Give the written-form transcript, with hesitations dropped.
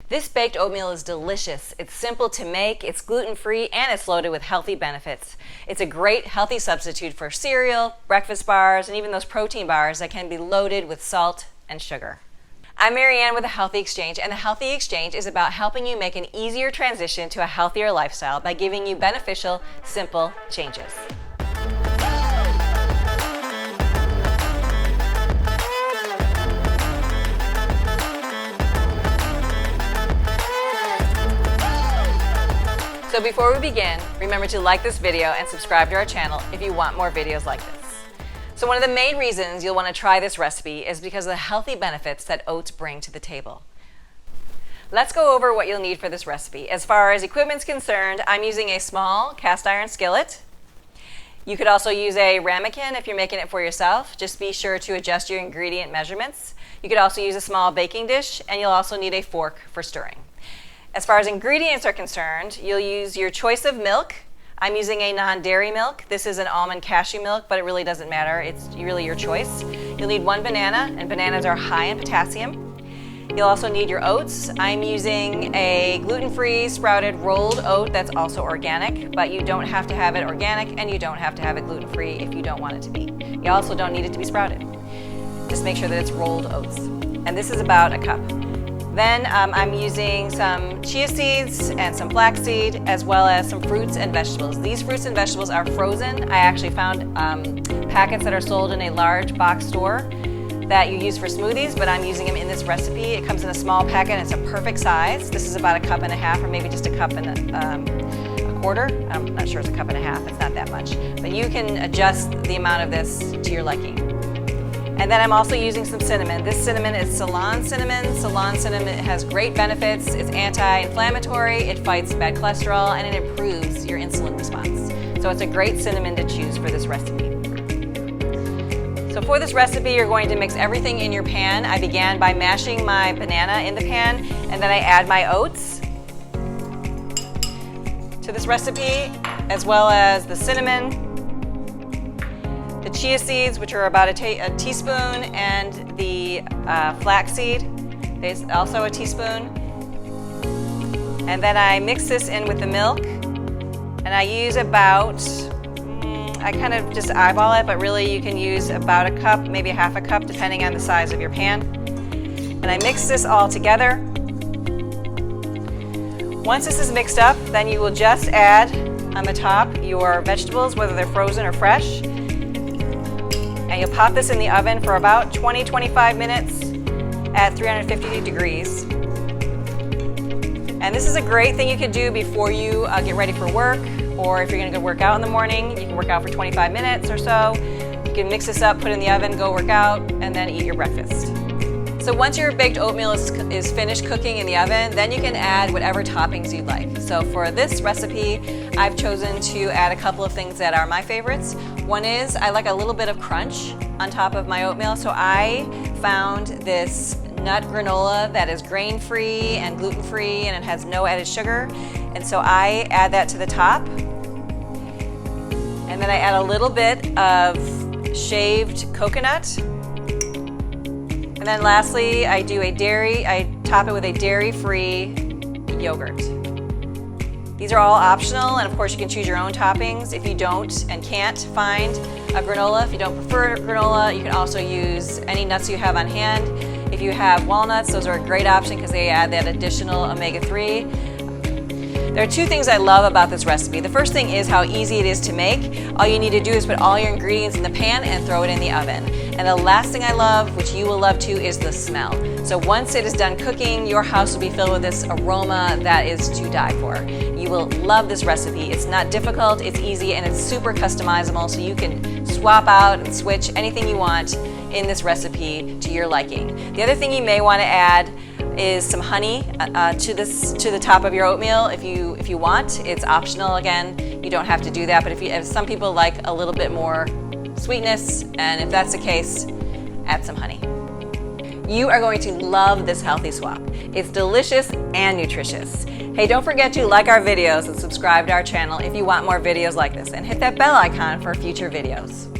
This baked oatmeal is delicious. It's simple to make, it's gluten-free, and it's loaded with healthy benefits. It's a great healthy substitute for cereal, breakfast bars, and even those protein bars that can be loaded with salt and sugar. I'm Marianne with The Healthy Exchange, and The Healthy Exchange is about helping you make an easier transition to a healthier lifestyle by giving you beneficial, simple changes. So before we begin, remember to like this video and subscribe to our channel if you want more videos like this. So one of the main reasons you'll want to try this recipe is because of the healthy benefits that oats bring to the table. Let's go over what you'll need for this recipe. As far as equipment's concerned, I'm using a small cast iron skillet. You could also use a ramekin if you're making it for yourself. Just be sure to adjust your ingredient measurements. You could also use a small baking dish, and you'll also need a fork for stirring. As far as ingredients are concerned, you'll use your choice of milk. I'm using a non-dairy milk. This is an almond cashew milk, but it really doesn't matter. It's really your choice. You'll need 1 banana, and bananas are high in potassium. You'll also need your oats. I'm using a gluten-free sprouted rolled oat that's also organic, but you don't have to have it organic and you don't have to have it gluten-free if you don't want it to be. You also don't need it to be sprouted. Just make sure that it's rolled oats. And this is about a cup. Then I'm using some chia seeds and some flaxseed, as well as some fruits and vegetables. These fruits and vegetables are frozen. I actually found packets that are sold in a large box store that you use for smoothies, but I'm using them in this recipe. It comes in a small packet and it's a perfect size. This is about 1.5 cups, or maybe just a cup and a quarter. I'm not sure it's 1.5 cups, it's not that much. But you can adjust the amount of this to your liking. And then I'm also using some cinnamon. This cinnamon is Ceylon cinnamon. Ceylon cinnamon has great benefits. It's anti-inflammatory, it fights bad cholesterol, and it improves your insulin response. So it's a great cinnamon to choose for this recipe. So for this recipe, you're going to mix everything in your pan. I began by mashing my banana in the pan, and then I add my oats to this recipe, as well as the cinnamon, the chia seeds, which are about a teaspoon, and the flaxseed is also a teaspoon. And then I mix this in with the milk, and I use about, I kind of just eyeball it, but really you can use about a cup, maybe 1/2 cup, depending on the size of your pan. And I mix this all together. Once this is mixed up, then you will just add on the top your vegetables, whether they're frozen or fresh. And you'll pop this in the oven for about 20-25 minutes at 350 degrees. And this is a great thing you can do before you get ready for work, or if you're going to go work out in the morning, you can work out for 25 minutes or so. You can mix this up, put it in the oven, go work out, and then eat your breakfast. So once your baked oatmeal is finished cooking in the oven, then you can add whatever toppings you'd like. So for this recipe, I've chosen to add a couple of things that are my favorites. One is I like a little bit of crunch on top of my oatmeal, so I found this nut granola that is grain-free and gluten-free, and it has no added sugar. And so I add that to the top. And then I add a little bit of shaved coconut. And then lastly, I top it with a dairy-free yogurt. These are all optional, and of course you can choose your own toppings. If you don't and can't find a granola, if you don't prefer granola, you can also use any nuts you have on hand. If you have walnuts, those are a great option because they add that additional omega-3. There are 2 things I love about this recipe. The first thing is how easy it is to make. All you need to do is put all your ingredients in the pan and throw it in the oven. And the last thing I love, which you will love too, is the smell. So once it is done cooking, your house will be filled with this aroma that is to die for. You will love this recipe. It's not difficult, it's easy, and it's super customizable, so you can swap out and switch anything you want in this recipe to your liking. The other thing you may want to add is some honey to the top of your oatmeal if you want. It's optional again. You don't have to do that, but if some people like a little bit more sweetness, and if that's the case, add some honey. You are going to love this healthy swap. It's delicious and nutritious. Hey, don't forget to like our videos and subscribe to our channel if you want more videos like this, and hit that bell icon for future videos.